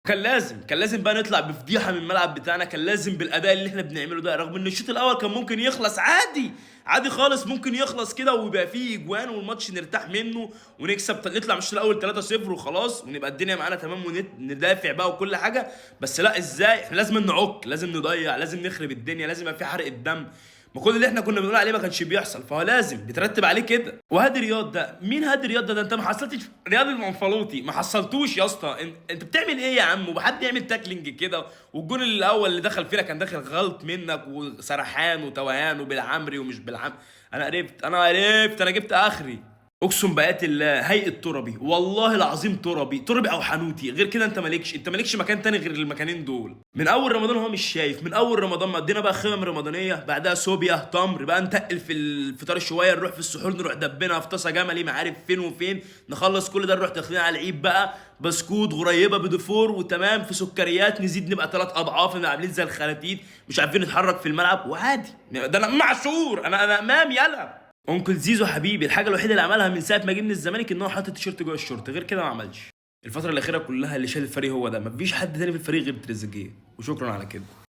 كان لازم بقى نطلع بفضيحه من الملعب بتاعنا، كان لازم بالاداء اللي احنا بنعمله ده، رغم ان الشوط الاول كان ممكن يخلص عادي، عادي خالص، ممكن يخلص كده ويبقى فيه اجوان والماتش نرتاح منه ونكسب، نطلع من الشوط الاول 3-0 وخلاص ونبقى الدنيا معانا تمام وندافع بقى وكل حاجه. بس لا، ازاي؟ احنا لازم نعك، لازم نضيع، لازم نخرب الدنيا، لازم يبقى في حرق الدم. ما كل اللي احنا كنا بنقول عليه ما كانش بيحصل، فهو لازم بيترتب عليه كده. وهادي رياض ده مين؟ هادي رياض ده انت ما حصلتش رياض المنفلوطي، ما حصلتوش يا اسطى. انت بتعمل ايه يا عم؟ وحد يعمل تاكلينج كده؟ والجون الاول اللي دخل فينا كان داخل غلط منك وسرحان وتوهان وبالعمري ومش بالعمري. انا جبت اخري. اقسم بآيات الله هيئة تربي، والله العظيم تربي او حنوتي، غير كده انت مالكش مكان تاني غير المكانين دول. من اول رمضان هو مش شايف، من اول رمضان مقضينا بقى خيمه رمضانيه، بعدها صوبيا تمر بقى، نتقل في الفطار شويه، نروح في السحور نروح دبنا في طاسه جملي ما عارف فين وفين، نخلص كل ده نروح داخلين على العيد بقى، بسكوت غريبه بدفور وتمام، في سكريات نزيد نبقى 3 اضعاف، نبقى عاملين زي الخراتيت مش عارفين نتحرك في الملعب وعادي. ده انا معشور، انا امام يلا. انكل زيزو حبيبي، الحاجه الوحيده اللي عملها من ساعه ما جه من الزمالك ان هو حط التيشيرت جوه الشورت، غير كده ما عملش. الفتره الاخيره كلها اللي شايل الفريق هو ده، مفيش حد تاني في الفريق غير تريزيجيه، وشكرا على كده.